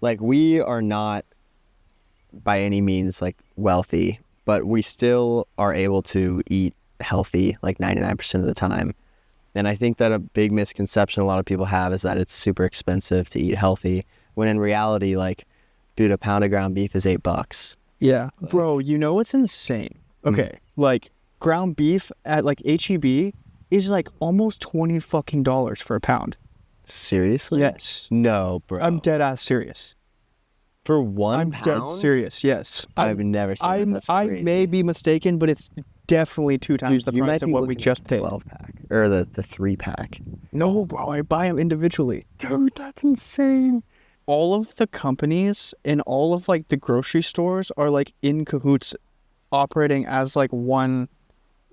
like we are not by any means like wealthy, but we still are able to eat healthy like 99% of the time. And I think that a big misconception a lot of people have is that it's super expensive to eat healthy, when in reality, like, dude, a pound of ground beef is $8. Yeah. Like, bro, you know what's insane? Okay, like ground beef at like HEB is like almost $20 fucking for a pound. seriously? Yes. No, bro. I'm dead ass serious. For one I'm pound? dead serious. Yes. I've never seen that. That's I crazy. may be mistaken, but it's definitely 2 times Dude, the you price might of be what we looking just at the paid. 12-pack or the 3-pack. No, bro, I buy them individually. Dude, that's insane. All of the companies in all of like the grocery stores are like in cahoots, operating as like one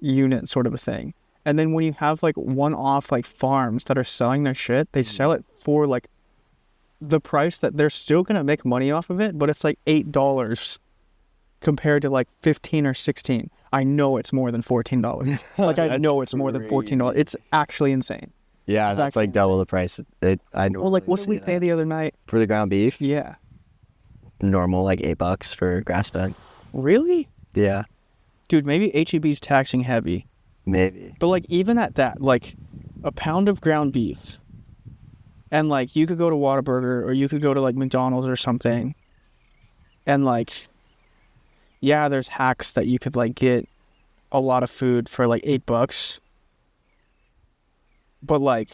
unit sort of a thing. And then when you have like one-off like farms that are selling their shit, they sell it for like the price that they're still gonna make money off of it, but it's like $8 compared to like 15 or 16. I know it's more than $14. Like I know it's more than $14. It's actually insane. Yeah, It's that's actually like double the price. I Well, like what did we pay the other night? for the ground beef? Yeah. Normal, like $8 for grass fed. Really? Yeah, Dude, maybe HEB's taxing heavy. maybe. But like even at that, like a pound of ground beef, and like you could go to Whataburger or you could go to like McDonald's or something, and like, yeah, there's hacks that you could like get a lot of food for like $8, but like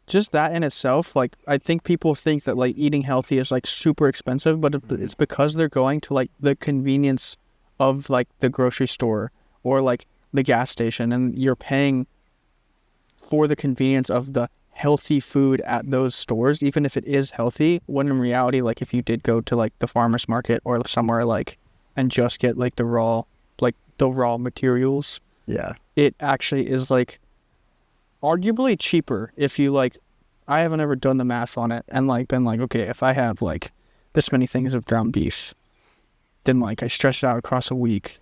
just that in itself, like I think people think that like eating healthy is like super expensive, but it's because they're going to like the convenience of like the grocery store or like the gas station, and you're paying for the convenience of the healthy food at those stores, even if it is healthy, when in reality, like if you did go to like the farmer's market or somewhere like and just get like the raw materials, Yeah. it actually is like arguably cheaper if you like, I haven't ever done the math on it and like been like, okay, if I have like this many things of ground beef, then like I stretch it out across a week,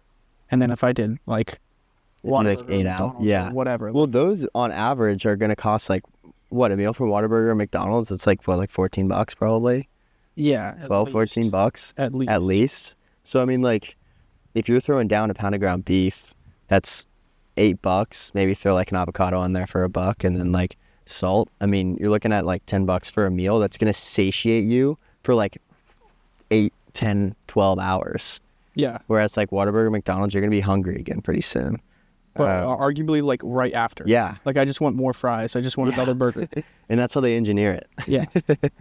and then if I did like Like 8 out. Yeah. whatever. Well, those on average are gonna cost like what, a meal from Whataburger or McDonald's? It's like what, like $14 probably? Yeah. 12, $14 At least. So I mean, like, if you're throwing down a pound of ground beef, that's $8. Maybe throw like an avocado on there for $1, and then like salt. I mean, you're looking at like $10 for a meal. That's gonna satiate you for like 8, 10, 12 hours. Yeah. Whereas like Whataburger, McDonald's, you're gonna be hungry again pretty soon. But arguably like right after. Yeah. Like I just want more fries. I just want another burger. And that's how they engineer it. Yeah.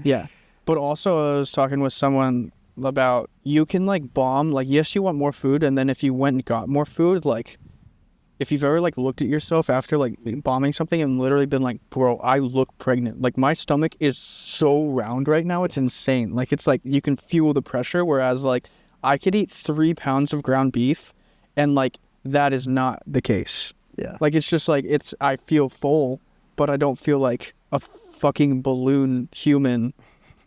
Yeah. But also I was talking with someone about you can like bomb, like yes you want more food, and then if you went and got more food, like if you've ever like looked at yourself after like bombing something and literally been like, bro, I look pregnant. Like my stomach is so round right now, it's insane. Like it's like you can feel the pressure, whereas like I could eat 3 pounds of ground beef and like that is not the case. Yeah. Like it's just like I feel full, but I don't feel like a fucking balloon human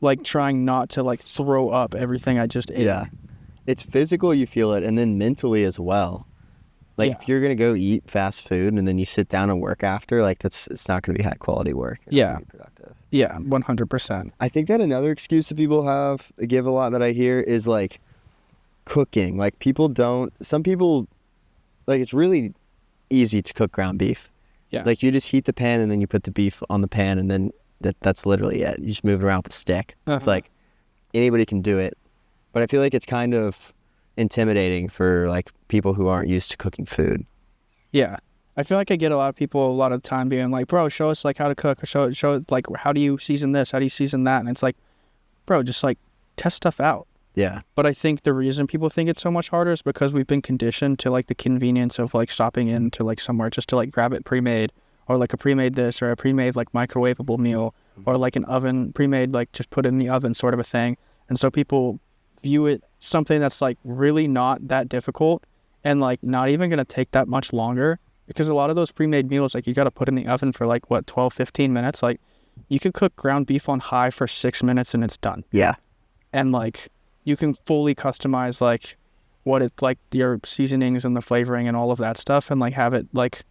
like trying not to like throw up everything I just ate. Yeah. It's physical, you feel it, and then mentally as well. Like Yeah. if you're gonna go eat fast food and then you sit down and work after, like it's not gonna be high quality work. It's Yeah. not gonna be productive. Yeah, 100%. I think that another excuse that people give a lot that I hear is like cooking. Like some people, like it's really easy to cook ground beef. Yeah. Like you just heat the pan and then you put the beef on the pan, and then that's literally it. You just move it around with a stick. It's like anybody can do it. But I feel like it's kind of intimidating for like people who aren't used to cooking food. Yeah. I feel like I get a lot of people a lot of the time being like, bro, show us like how to cook, or show like how do you season this, how do you season that, and it's like, bro, just like test stuff out. Yeah. But I think the reason people think it's so much harder is because we've been conditioned to like the convenience of like stopping into like somewhere just to like grab it pre-made, or like a pre-made this or a pre-made like microwavable meal, or like an oven pre-made, like just put it in the oven sort of a thing. And so people view it something that's like really not that difficult and like not even going to take that much longer, because a lot of those pre-made meals, like you got to put in the oven for like what, 12, 15 minutes. Like you could cook ground beef on high for 6 minutes and it's done. Yeah. And like you can fully customize like what it's like, your seasonings and the flavoring and all of that stuff, and like have it like,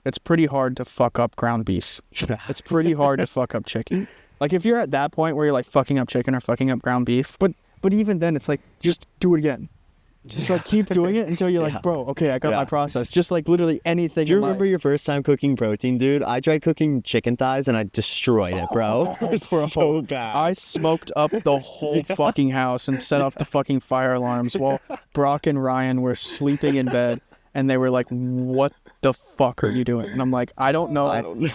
it's pretty hard to fuck up ground beef. It's pretty hard to fuck up chicken. Like if you're at that point where you're like fucking up chicken or fucking up ground beef, but even then it's like just do it again. Just like keep doing it until you're like, bro, okay, I got my process. Just like literally anything. Do you remember your first time cooking protein, dude? I tried cooking chicken thighs and I destroyed it, bro. It was Bro, so bad. I smoked up the whole fucking house and set off the fucking fire alarms while Brock and Ryan were sleeping in bed, and they were like, what the fuck are you doing? And I'm like, I don't know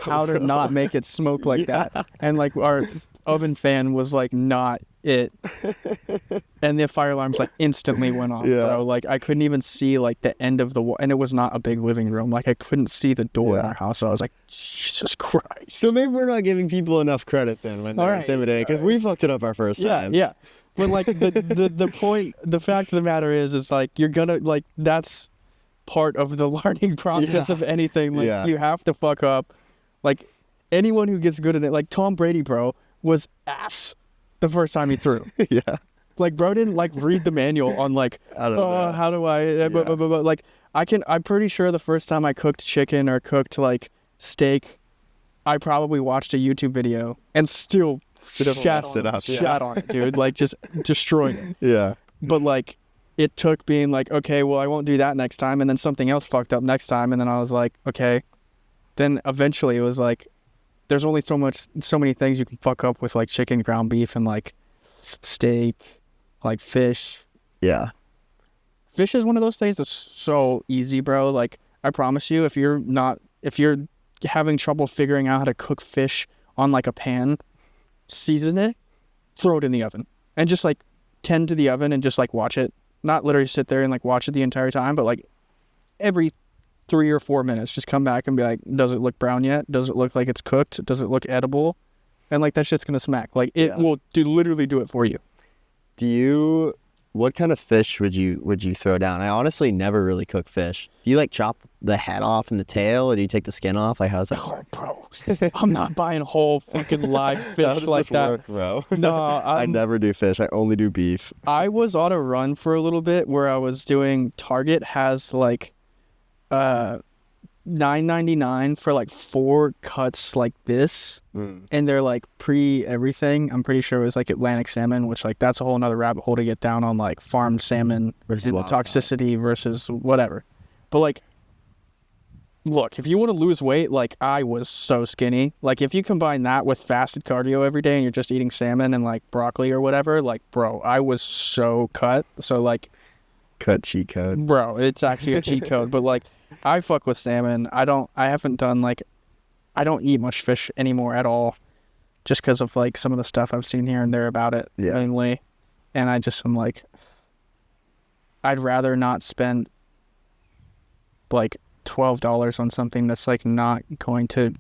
how to not make it smoke like that. And like our oven fan was like not it, and the fire alarms like instantly went off, bro. Like I couldn't even see like the end of the wall, and it was not a big living room. Like I couldn't see the door in our house, so I was like, Jesus Christ. So maybe we're not giving people enough credit then when they're intimidated, because we fucked it up our first time. Yeah. But like the point, the fact of the matter is like you're gonna like that's part of the learning process of anything. Like you have to fuck up. Like anyone who gets good at it, like Tom Brady, bro, was ass the first time he threw. Like bro didn't like read the manual on like how do I like I'm pretty sure the first time I cooked chicken or cooked like steak, I probably watched a YouTube video and still shat on it, dude. Like just destroyed it. But like it took being like, okay, well I won't do that next time, and then something else fucked up next time, and then I was like, okay. Then eventually it was like there's only so many things you can fuck up with like chicken, ground beef, and like steak, like fish. Fish is one of those things that's so easy, bro. Like I promise you, if you're having trouble figuring out how to cook fish on like a pan, season it, throw it in the oven, and just like tend to the oven and just like watch it. Not literally sit there and like watch it the entire time, but like every 3 or 4 minutes, just come back and be like, does it look brown yet? Does it look like it's cooked? Does it look edible? And like that shit's gonna smack. Like it will literally do it for you. What kind of fish would you throw down? I honestly never really cook fish. Do you like chop the head off and the tail, or do you take the skin off? Like how's that work? Bro, I'm not buying whole fucking live fish like that. Work, bro? No, I never do fish. I only do beef. I was on a run for a little bit where I was doing Target has like $9.99 for like 4 cuts like this, and they're like pre everything. I'm pretty sure it was like Atlantic salmon, which like that's a whole nother rabbit hole to get down on, like farmed salmon versus and toxicity versus whatever. But like, look, if you want to lose weight, like I was so skinny. Like if you combine that with fasted cardio every day and you're just eating salmon and like broccoli or whatever, like bro, I was so cut. So like, cut cheat code, bro. It's actually a cheat code, but like. I fuck with salmon. I don't eat much fish anymore at all, just because of like some of the stuff I've seen here and there about it mainly. And I'm like, I'd rather not spend like $12 on something that's like not going to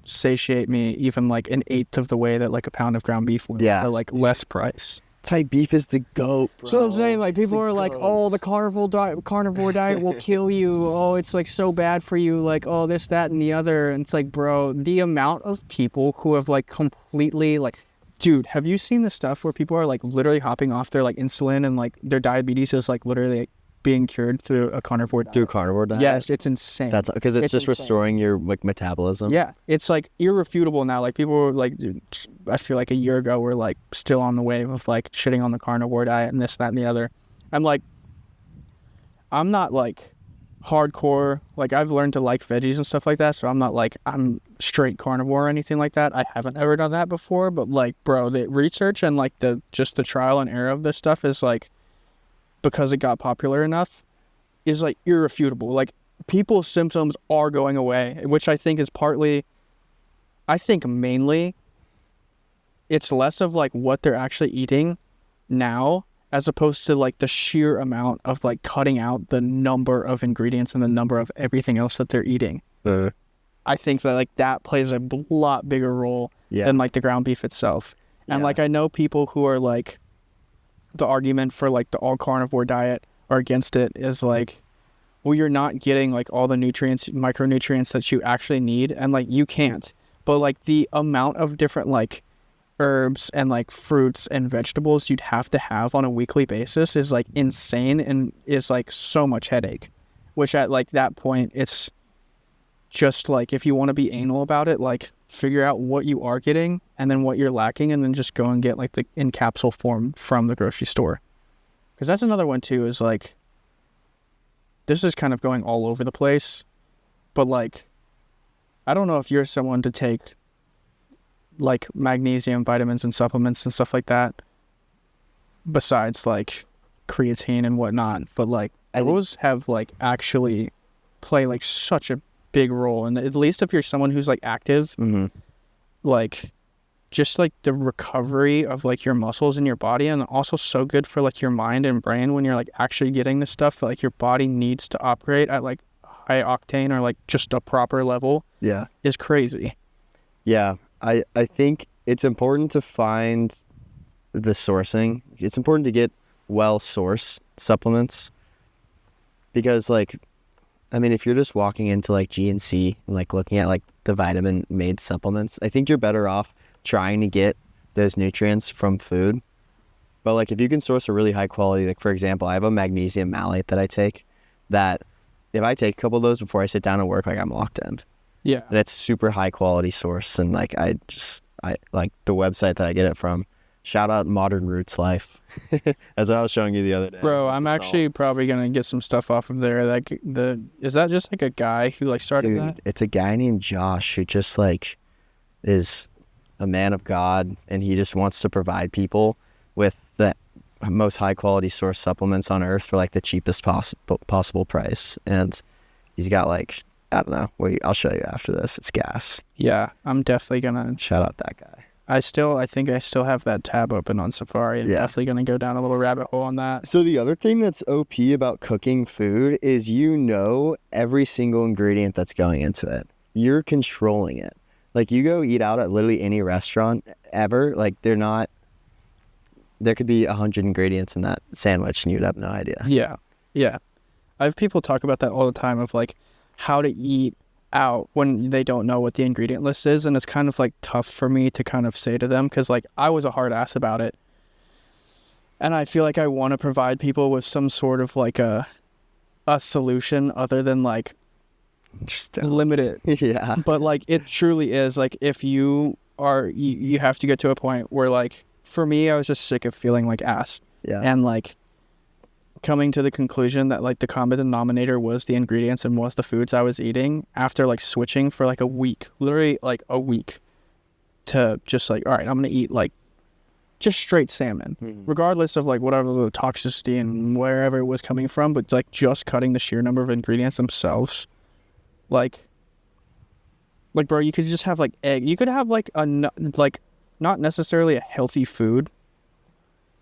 satiate me even like an eighth of the way that like a pound of ground beef would, for like less price. Thai beef is the GOAT, bro. So I'm saying, like, people are like, oh, the carnivore diet will kill you. Oh, it's like so bad for you. Like, oh, this, that, and the other. And it's like, bro, the amount of people who have like completely like, dude, have you seen the stuff where people are like literally hopping off their like insulin and like their diabetes is like literally like, being cured through a carnivore diet? Through carnivore diet? Yes, it's insane. That's because it's just insane. Restoring your like metabolism. Yeah, it's like irrefutable now. Like people were like, dude, I feel like a year ago were like still on the wave of like shitting on the carnivore diet and this, that, and the other. I'm like, I'm not like hardcore. Like I've learned to like veggies and stuff like that, so I'm not like I'm straight carnivore or anything like that. I haven't ever done that before, but like, bro, the research and like the trial and error of this stuff is like, because it got popular enough, is like irrefutable. Like people's symptoms are going away, which I think is mainly it's less of like what they're actually eating now, as opposed to like the sheer amount of like cutting out the number of ingredients and the number of everything else that they're eating. I think that like that plays a lot bigger role than like the ground beef itself. And like I know people who are like, the argument for like the all carnivore diet or against it is like, well, you're not getting like all the nutrients, micronutrients that you actually need, and like you can't. But like the amount of different like herbs and like fruits and vegetables you'd have to have on a weekly basis is like insane and is like so much headache, which at like that point it's just like, if you want to be anal about it, like figure out what you are getting and then what you're lacking, and then just go and get like the in capsule form from the grocery store. Because that's another one too, is like, this is kind of going all over the place, but like, I don't know if you're someone to take like magnesium, vitamins and supplements and stuff like that, besides like creatine and whatnot, but like those have like actually play like such a big role. And at least if you're someone who's like active, like just like the recovery of like your muscles in your body, and also so good for like your mind and brain when you're like actually getting the stuff that like your body needs to operate at like high octane or like just a proper level, is crazy. I think it's important to find the sourcing. It's important to get well sourced supplements, because like, I mean, if you're just walking into like GNC and like looking at like the vitamin made supplements, I think you're better off trying to get those nutrients from food. But like, if you can source a really high quality, like for example, I have a magnesium malate that I take, that if I take a couple of those before I sit down and work, like I'm locked in. Yeah. And it's super high quality source. And like, I like the website that I get it from. Shout out Modern Roots Life. As I was showing you the other day. Bro, I'm actually probably going to get some stuff off of there. Like is that just like a guy who like started that? It's a guy named Josh who just like is a man of God, and he just wants to provide people with the most high quality source supplements on earth for like the cheapest possible price. And he's got like, I don't know, I'll show you after this. It's gas. Yeah, I'm definitely gonna shout out that guy. I think I still have that tab open on Safari. I'm definitely gonna go down a little rabbit hole on that. So the other thing that's OP about cooking food is, every single ingredient that's going into it. You're controlling it. Like, you go eat out at literally any restaurant ever, like there could be 100 ingredients in that sandwich and you'd have no idea. Yeah. I have people talk about that all the time, of like how to eat out when they don't know what the ingredient list is, and it's kind of like tough for me to kind of say to them, because like I was a hard ass about it, and I feel like I want to provide people with some sort of like a solution other than like just limit it. Yeah. But like, it truly is like, if you have to get to a point where, like, for me, I was just sick of feeling like ass. Yeah. And like coming to the conclusion that like the common denominator was the ingredients and was the foods I was eating, after like switching for like a week, literally like a week, to just like, all right, I'm gonna eat like just straight salmon, regardless of like whatever the toxicity and wherever it was coming from, but like just cutting the sheer number of ingredients themselves. Like bro, you could just have like egg, you could have like like not necessarily a healthy food,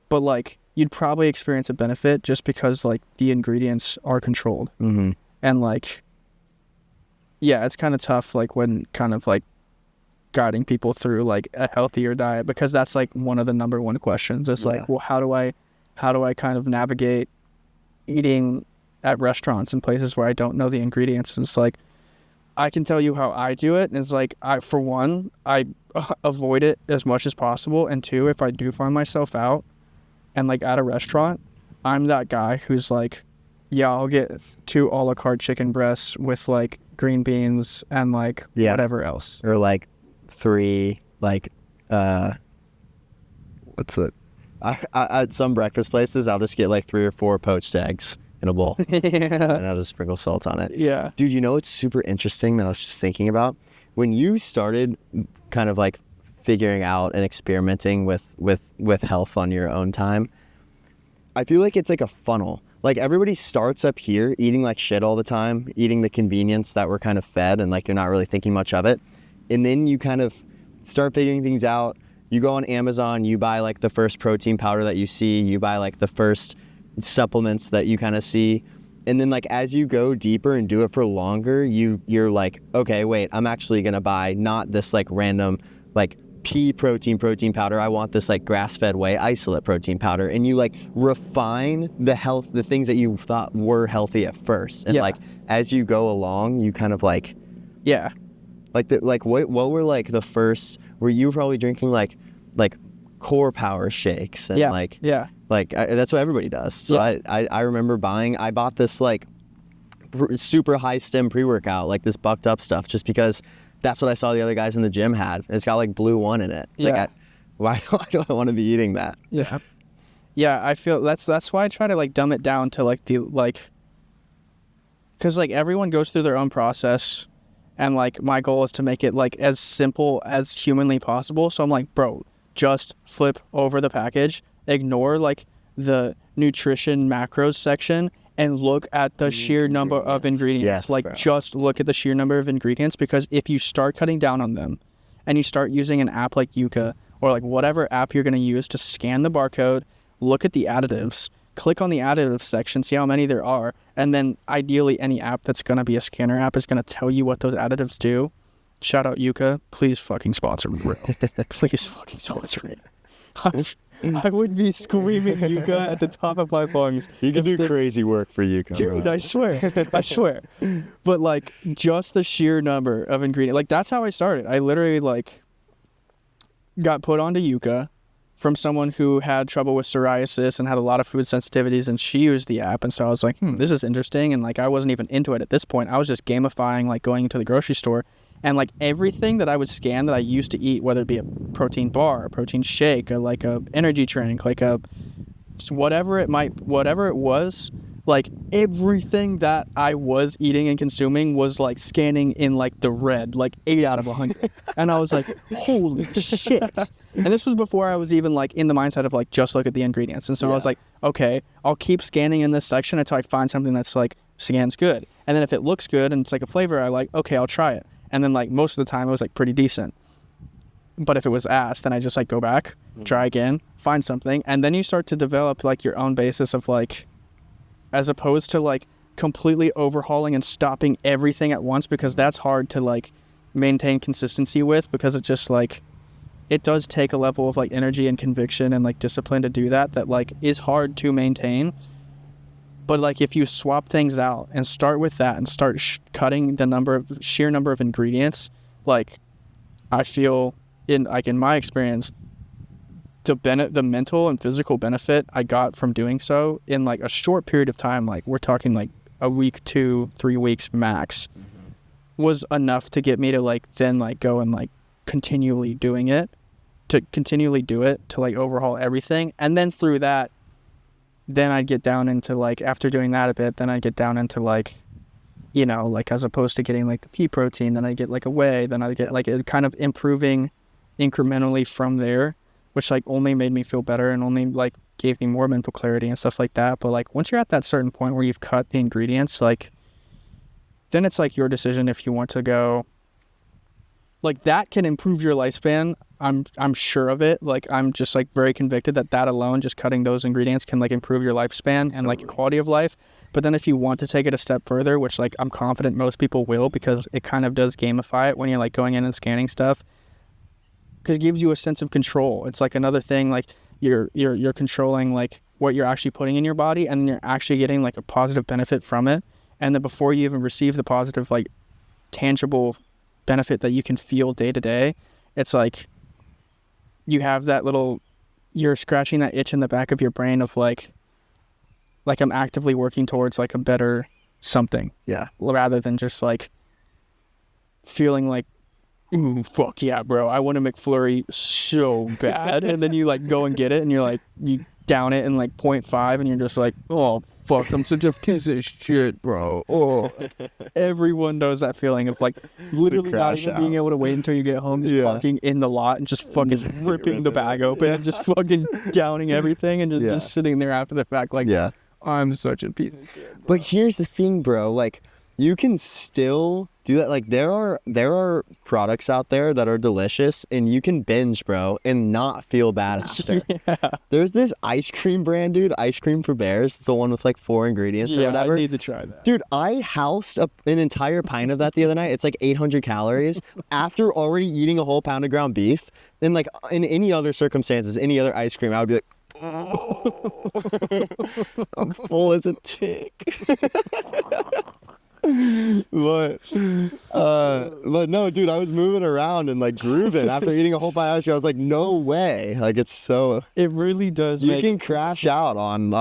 but like you'd probably experience a benefit just because like the ingredients are controlled. And like, yeah, it's kind of tough like when kind of like guiding people through like a healthier diet, because that's like one of the number one questions. It's like, well, how do I kind of navigate eating at restaurants and places where I don't know the ingredients? And it's like, I can tell you how I do it. And it's like, I avoid it as much as possible. And two, if I do find myself out and like at a restaurant, I'm that guy who's like, yeah, I'll get 2 a la carte chicken breasts with like green beans and like whatever else. Or like 3 like what's it? At some breakfast places, I'll just get like 3 or 4 poached eggs in a bowl. And I'll just sprinkle salt on it. Yeah. Dude, it's super interesting that I was just thinking about when you started kind of like figuring out and experimenting with health on your own time. I feel like it's like a funnel. Like, everybody starts up here eating like shit all the time, eating the convenience that we're kind of fed, and like you're not really thinking much of it. And then you kind of start figuring things out. You go on Amazon, you buy like the first protein powder that you see, you buy like the first supplements that you kind of see. And then like as you go deeper and do it for longer, you're like, okay, wait, I'm actually gonna buy not this like random like pea protein powder. I want this like grass-fed whey isolate protein powder. And you like refine the things that you thought were healthy at first. And like as you go along, you kind of like what were like the first, were you probably drinking like core power shakes and that's what everybody does. So I remember I bought this like super high stim pre-workout, like this bucked up stuff, just because that's what I saw the other guys in the gym had. It's got like Blue One in it. It's like, why do I want to be eating that? Yeah. Yeah, I feel that's why I try to like dumb it down to like the like, because like everyone goes through their own process, and like my goal is to make it like as simple as humanly possible. So I'm like, bro, just flip over the package, ignore like the nutrition macros section, and look at the sheer number of ingredients. Yes, like bro. just look at the sheer number of ingredients, because if you start cutting down on them and you start using an app like Yuka or like whatever app you're going to use to scan the barcode, look at the additives, click on the additives section, see how many there are, and then ideally any app that's going to be a scanner app is going to tell you what those additives do. Shout out Yuka. Please fucking sponsor me, bro. Please fucking sponsor me. I would be screaming Yuka at the top of my lungs. You can do crazy work for Yuka, dude, bro. I swear. But like just the sheer number of ingredients, like that's how I started. I literally like got put onto Yuka from someone who had trouble with psoriasis and had a lot of food sensitivities, and she used the app, and so I was like, this is interesting. And like I wasn't even into it at this point. I was just gamifying like going into the grocery store, and like everything that I would scan that I used to eat, whether it be a protein bar, a protein shake, or like a energy drink, like a whatever it was, like everything that I was eating and consuming was like scanning in like the red, like 8 out of 100. And I was like, holy shit. And this was before I was even like in the mindset of like just look at the ingredients. And so I was like, okay, I'll keep scanning in this section until I find something that's like scans good. And then if it looks good and it's like a flavor I like, okay, I'll try it. And then like most of the time it was like pretty decent. But if it was ass, then I just like go back, try again, find something, and then you start to develop like your own basis of like, as opposed to like completely overhauling and stopping everything at once, because that's hard to like maintain consistency with, because it just like, it does take a level of like energy and conviction and like discipline to do that like is hard to maintain. But like if you swap things out and start with that and start cutting the sheer number of ingredients, like I feel in my experience, the mental and physical benefit I got from doing so in like a short period of time, like we're talking like a week, 2-3 weeks max, was enough to get me to like then like go and like continually do it to like overhaul everything. And then through that, then I'd get down into like, after doing that a bit, then I'd get down into like, you know, like as opposed to getting like the pea protein, then I get like a whey, then I get like it kind of improving incrementally from there, which like only made me feel better and only like gave me more mental clarity and stuff like that. But like once you're at that certain point where you've cut the ingredients, like then it's like your decision if you want to go, like that can improve your lifespan. I'm sure of it. Like I'm just like very convicted that alone, just cutting those ingredients, can like improve your lifespan and like your quality of life. But then if you want to take it a step further, which like I'm confident most people will, because it kind of does gamify it when you're like going in and scanning stuff, because it gives you a sense of control. It's like another thing, like you're controlling like what you're actually putting in your body, and then you're actually getting like a positive benefit from it. And then before you even receive the positive like tangible benefit that you can feel day to day, it's like you have that little, you're scratching that itch in the back of your brain of like I'm actively working towards like a better something. Yeah. Rather than just like feeling like, ooh, fuck yeah, bro, I want a McFlurry so bad. And then you like go and get it, and you're like, you down it in like 0.5, and you're just like, oh fuck, I'm such a piece of shit, bro. Oh, everyone knows that feeling of like literally not even being able to wait until you get home, just parking in the lot and just fucking ripping the bag open and just fucking downing everything, and just sitting there after the fact like, I'm such a piece of shit, bro. But here's the thing, bro, like you can still do that. Like there are products out there that are delicious, and you can binge, bro, and not feel bad after. There's this ice cream brand, dude, Ice Cream for Bears. It's the one with like 4 ingredients or whatever. I need to try that. Dude, I housed an entire pint of that the other night. It's like 800 calories after already eating a whole pound of ground beef. And like in any other circumstances, any other ice cream, I would be like, oh, I'm full as a tick. But no, dude, I was moving around and like grooving after eating a whole pie of ice cream. I was like, no way. Like, it's so, It really does you make can crash out on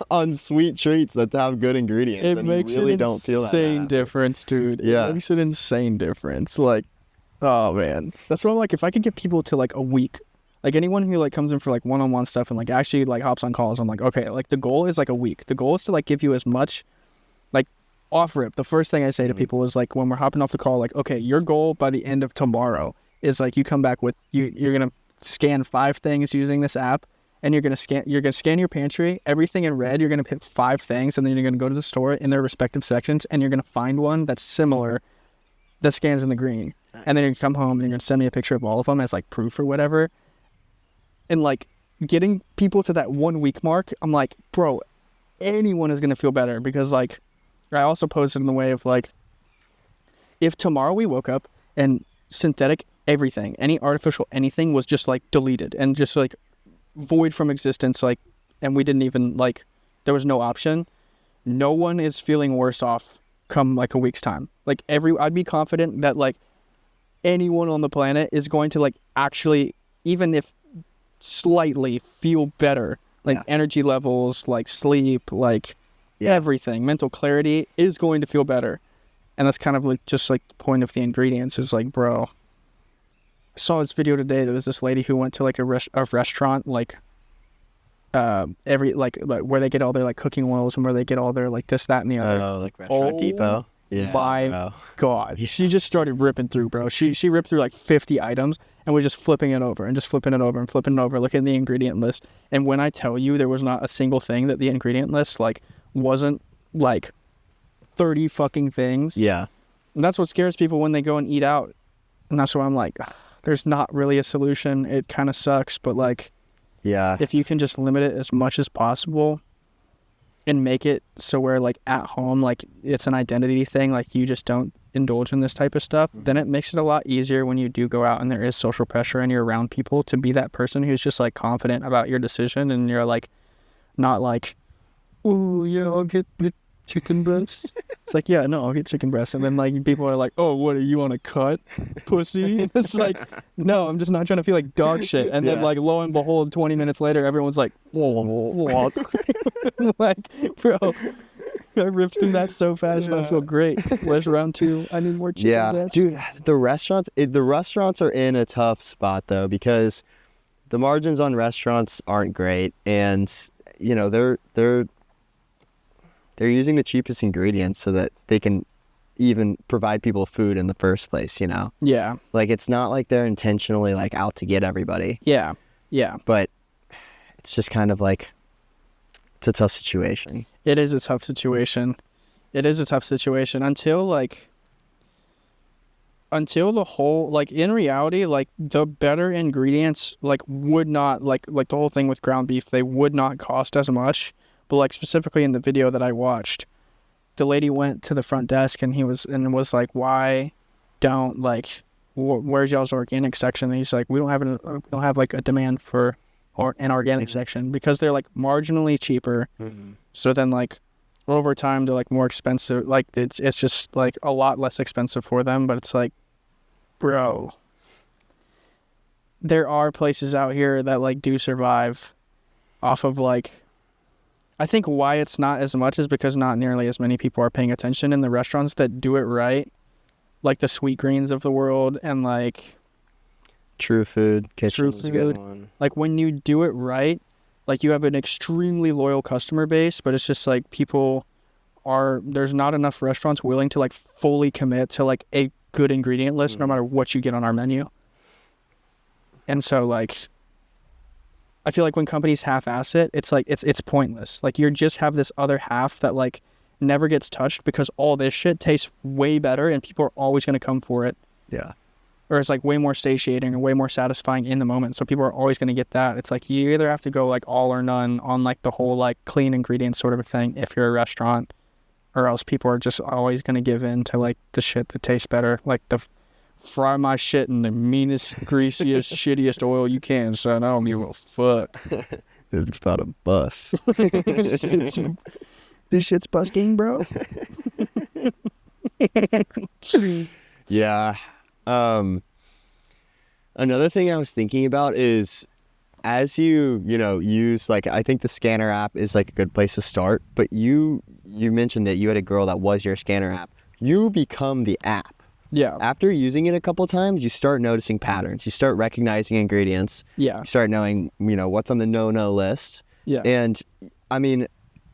on sweet treats that have good ingredients, it and makes you really an don't feel that insane bad. difference, dude. Yeah. It makes an insane difference. Like, oh man, that's what I'm like. If I could get people to like a week, like anyone who like comes in for like one-on-one stuff and like actually like hops on calls, I'm like, okay, like the goal is like a week. The goal is to like give you as much, like off rip. The first thing I say to people is like when we're hopping off the call, like, okay, your goal by the end of tomorrow is like you come back with you're gonna scan 5 things using this app, and you're gonna scan your pantry, everything in red. You're gonna pick 5 things, and then you're gonna go to the store in their respective sections, and you're gonna find one that's similar that scans in the green. Nice. And then you're gonna come home and you're gonna send me a picture of all of them as like proof or whatever. And like getting people to that 1 week mark, I'm like, bro, anyone is gonna feel better, because like I also posed it in the way of like, if tomorrow we woke up and synthetic everything, any artificial anything was just like deleted and just like void from existence, like, and we didn't even like, there was no option, no one is feeling worse off come like a week's time. Like I'd be confident that like anyone on the planet is going to like actually, even if slightly, feel better. Like energy levels, like sleep, like everything, mental clarity is going to feel better. And that's kind of like just like the point of the ingredients is like, bro, I saw this video today. There was this lady who went to like a restaurant, like every like where they get all their like cooking oils and where they get all their like this, that, and the other. Oh, like Restaurant Depot. Yeah. My God. She just started ripping through, bro. She ripped through like 50 items and was just flipping it over and just flipping it over and flipping it over, looking at the ingredient list. And when I tell you there was not a single thing that the ingredient list like wasn't like 30 fucking things. Yeah. And that's what scares people when they go and eat out. And that's why I'm like, there's not really a solution. It kind of sucks, but like, if you can just limit it as much as possible and make it so where like at home, like it's an identity thing, like you just don't indulge in this type of stuff, then it makes it a lot easier when you do go out and there is social pressure and you're around people to be that person who's just like confident about your decision, and you're like not like, oh yeah, I'll get chicken breast. It's like, yeah, no, I'll get chicken breast. And then like people are like, oh, what are you on a cut, pussy? And it's like, no, I'm just not trying to feel like dog shit. And then like lo and behold, 20 minutes later, everyone's like, what? Like, bro, I ripped through that so fast and I feel great. Where's round 2? I need more chicken breast. Dude, the restaurants are in a tough spot though, because the margins on restaurants aren't great, and you know they're using the cheapest ingredients so that they can even provide people food in the first place, you know? Yeah. Like, it's not like they're intentionally, like, out to get everybody. Yeah. Yeah. But it's just kind of like, it's a tough situation. It is a tough situation. It is a tough situation until the whole, like, in reality, like, the better ingredients, like, would not, like the whole thing with ground beef, they would not cost as much. But like specifically in the video that I watched, the lady went to the front desk and was like, why don't like where's y'all's organic section? And he's like, we don't have like a demand for an organic section because they're like marginally cheaper. Mm-hmm. So then like over time they're like more expensive. Like it's just like a lot less expensive for them. But it's like, bro, there are places out here that like do survive off of like. I think why it's not as much is because not nearly as many people are paying attention in the restaurants that do it right, like the Sweet Greens of the world and like True Food Kitchen is a good one. Like when you do it right, like you have an extremely loyal customer base, but it's just like there's not enough restaurants willing to like fully commit to like a good ingredient list no matter what you get on our menu. And so like I feel like when companies half-ass it, it's like it's pointless. Like you just have this other half that like never gets touched because all this shit tastes way better and people are always going to come for it. Yeah. Or it's like way more satiating or way more satisfying in the moment. So people are always going to get that. It's like you either have to go like all or none on like the whole like clean ingredients sort of a thing if you're a restaurant, or else people are just always going to give in to like the shit that tastes better. Like the fry my shit in the meanest, greasiest, shittiest oil you can, son. I don't give a fuck. It's about a bus. This shit's busking, bro. Yeah. Another thing I was thinking about is as you use, like, I think the scanner app is like a good place to start, but you mentioned that you had a girl that was your scanner app. You become the app. Yeah. After using it a couple times, you start noticing patterns. You start recognizing ingredients. Yeah. You start knowing, what's on the no list. Yeah. And I mean,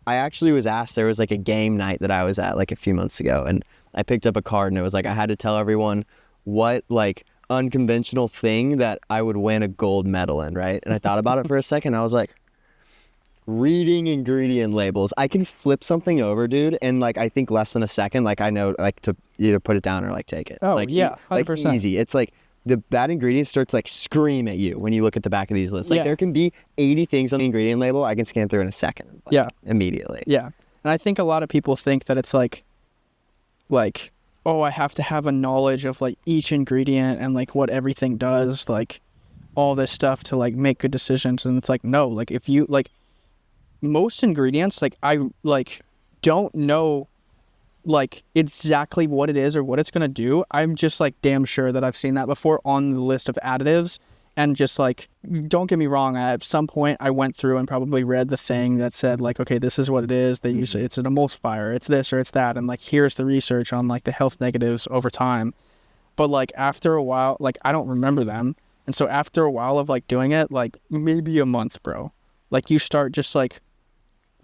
I actually was asked, there was like a game night that I was at like a few months ago, and I picked up a card and it was like I had to tell everyone what like unconventional thing that I would win a gold medal in, right? And I thought about it for a second. I was like, reading ingredient labels. I can flip something over, dude, and like I think less than a second, like I know like to either put it down or like take it. Oh, like, yeah, 100%. Like easy. It's like the bad ingredients start to like scream at you when you look at the back of these lists. Like there can be 80 things on the ingredient label I can scan through in a second. Like, immediately. Yeah. And I think a lot of people think that it's like, oh, I have to have a knowledge of like each ingredient and like what everything does, like all this stuff to like make good decisions. And it's like, no, like if you like most ingredients, like I like don't know like exactly what it is or what it's going to do. I'm just like damn sure that I've seen that before on the list of additives. And just like, don't get me wrong, at some point I went through and probably read the thing that said like, okay, this is what it is. They use it's an emulsifier, it's this or it's that. And like, here's the research on like the health negatives over time. But like after a while, like I don't remember them. And so after a while of like doing it, like maybe a month, bro, like you start just like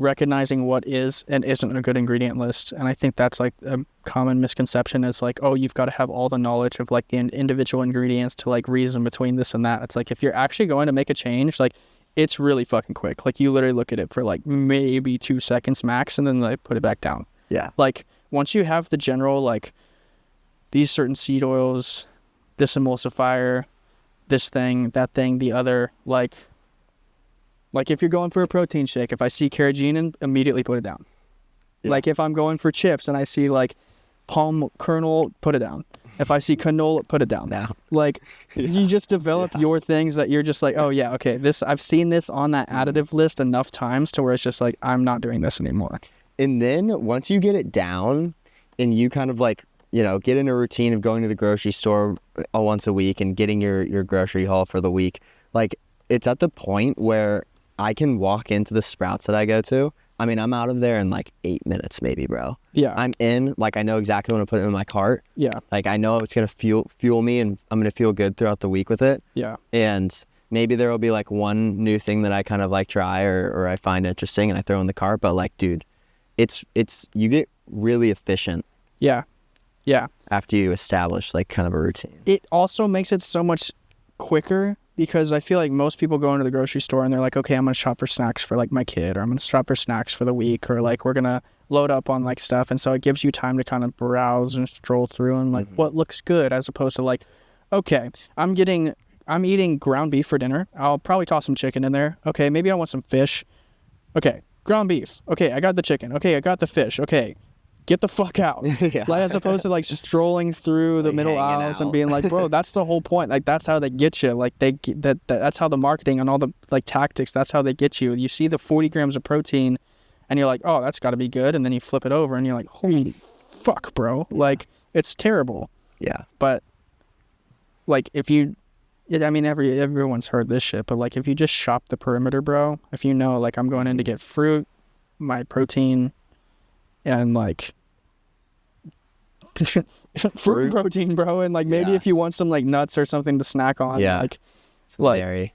recognizing what is and isn't a good ingredient list. And I think that's like a common misconception is like, oh, you've got to have all the knowledge of like the individual ingredients to like reason between this and that. It's like if you're actually going to make a change, like it's really fucking quick. Like you literally look at it for like maybe 2 seconds max and then like put it back down. Yeah. Like once you have the general like these certain seed oils, this emulsifier, this thing, that thing, the other, like if you're going for a protein shake, if I see carrageenan, immediately put it down. Yeah. Like if I'm going for chips and I see like palm kernel, put it down. If I see canola, put it down. Now. Like you just develop your things that you're just like, oh yeah, okay, this I've seen this on that additive list enough times to where it's just like I'm not doing this anymore. And then once you get it down and you kind of like, get in a routine of going to the grocery store once a week and getting your grocery haul for the week, like it's at the point where I can walk into the Sprouts that I go to. I mean, I'm out of there in like 8 minutes maybe, bro. Yeah. I'm in, like I know exactly when to put it in my cart. Yeah. Like I know it's going to fuel me and I'm going to feel good throughout the week with it. Yeah. And maybe there will be like one new thing that I kind of like try or I find interesting and I throw in the cart. But like, dude, it's you get really efficient. Yeah. Yeah. After you establish like kind of a routine. It also makes it so much quicker because I feel like most people go into the grocery store and they're like, okay, I'm going to shop for snacks for like my kid, or I'm going to shop for snacks for the week, or like we're going to load up on like stuff. And so it gives you time to kind of browse and stroll through and like what looks good, as opposed to like, okay, I'm eating ground beef for dinner. I'll probably toss some chicken in there. Okay, maybe I want some fish. Okay, ground beef. Okay, I got the chicken. Okay, I got the fish. Okay, get the fuck out. Yeah. Like, as opposed to like strolling through the middle aisles and being like, bro, that's the whole point. Like that's how they get you. Like that's how the marketing and all the like tactics, that's how they get you. You see the 40 grams of protein and you're like, oh, that's got to be good. And then you flip it over and you're like, holy fuck, bro. Like it's terrible. Yeah. But like if you, I mean, everyone's heard this shit, but like if you just shop the perimeter, bro, if you know, like I'm going in to get fruit, my protein, and like fruit protein, bro, and like maybe if you want some like nuts or something to snack on, like some dairy,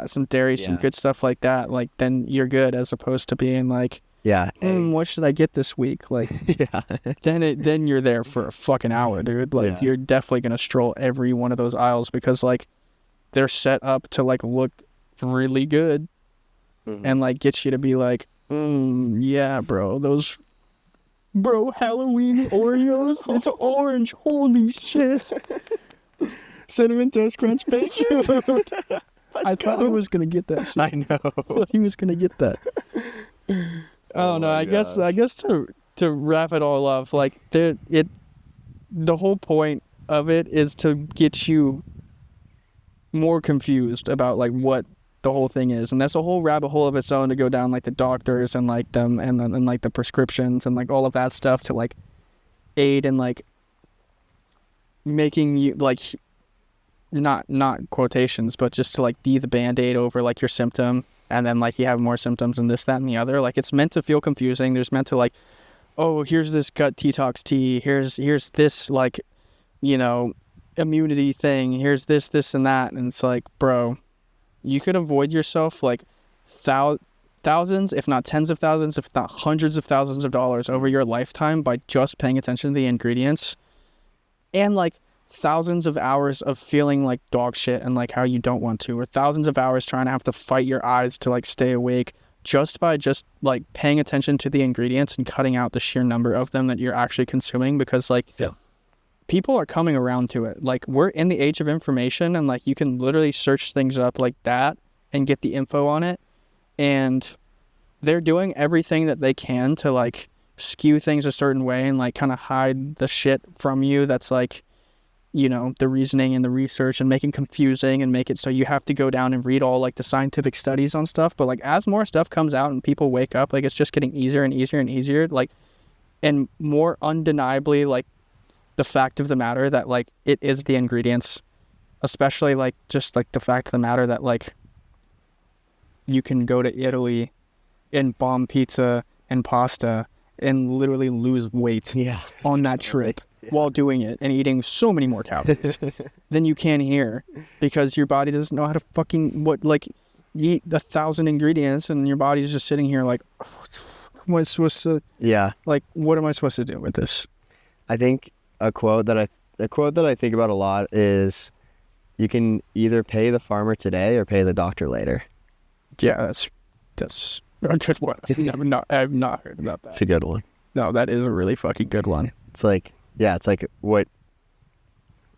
some dairy, some good stuff like that, like then you're good, as opposed to being like, what should I get this week? Like, then you're there for a fucking hour, dude. Like you're definitely gonna stroll every one of those aisles because like they're set up to like look really good and like get you to be like, yeah, bro, those. Bro, Halloween Oreos? It's orange. Holy shit. Cinnamon Toast Crunch Bacon. I thought he was going to get that shit. I know. I thought he was going to get that. Oh no, I guess to wrap it all up, like the whole point of it is to get you more confused about like what the whole thing is. And that's a whole rabbit hole of its own to go down, like the doctors and like them and like the prescriptions and like all of that stuff to like aid in like making you like not quotations, but just to like be the band-aid over like your symptom, and then like you have more symptoms and this, that, and the other. Like it's meant to feel confusing. There's meant to like, oh, here's this gut detox tea, here's this like, you know, immunity thing, here's this and that, and it's like, bro, you could avoid yourself like thousands, if not tens of thousands, if not hundreds of thousands of dollars over your lifetime by just paying attention to the ingredients, and like thousands of hours of feeling like dog shit and like how you don't want to, or thousands of hours trying to have to fight your eyes to like stay awake just by just like paying attention to the ingredients and cutting out the sheer number of them that you're actually consuming. Because like people are coming around to it. Like we're in the age of information, and like you can literally search things up like that and get the info on it, and they're doing everything that they can to like skew things a certain way and like kind of hide the shit from you that's like, you know, the reasoning and the research, and make it confusing and make it so you have to go down and read all like the scientific studies on stuff. But like as more stuff comes out and people wake up, like it's just getting easier and easier and easier, like, and more undeniably like the fact of the matter that like it is the ingredients, especially like just like the fact of the matter that like you can go to Italy and bomb pizza and pasta and literally lose weight on that trip while doing it and eating so many more calories than you can here, because your body doesn't know how to fucking eat 1,000 ingredients, and your body's just sitting here like, what am I supposed to like, what am I supposed to do with this? I think a quote that I think about a lot is, you can either pay the farmer today or pay the doctor later. Yeah, that's a good one. I've not heard about that. It's a good one. No, that is a really fucking good one. It's like, it's like what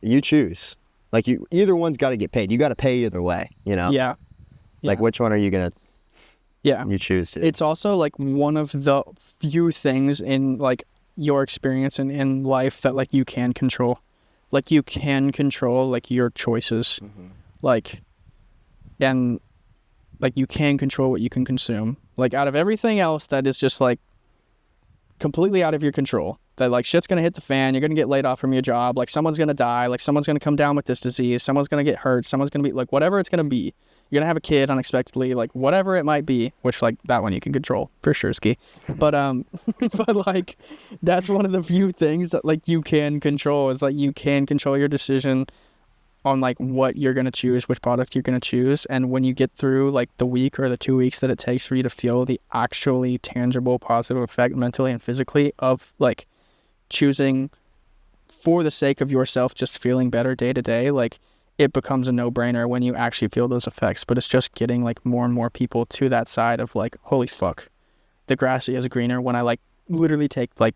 you choose. Like either one's got to get paid. You got to pay either way, you know? Yeah. Like which one are you going to you choose to? It's also like one of the few things in like your experience in life that like you can control. Like you can control like your choices. Mm-hmm. Like, and like you can control what you can consume. Like out of everything else that is just like completely out of your control, that like shit's gonna hit the fan, you're gonna get laid off from your job, like someone's gonna die, like someone's gonna come down with this disease, someone's gonna get hurt, someone's gonna be like, whatever it's gonna be, you're gonna have a kid unexpectedly, like whatever it might be, which like that one you can control for sure, ski. But but like that's one of the few things that like you can control, is like you can control your decision on like what you're going to choose, which product you're going to choose. And when you get through like the week or the 2 weeks that it takes for you to feel the actually tangible positive effect mentally and physically of like choosing for the sake of yourself, just feeling better day to day, like it becomes a no-brainer when you actually feel those effects. But it's just getting like more and more people to that side of like, holy fuck, the grass is greener, when I like literally take like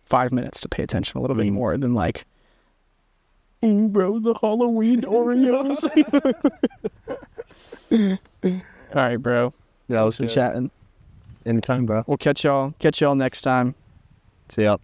5 minutes to pay attention a little bit more than like, bro, the Halloween Oreos. All right, bro. Yeah, let's be chatting. Anytime, bro. We'll catch y'all next time. See ya.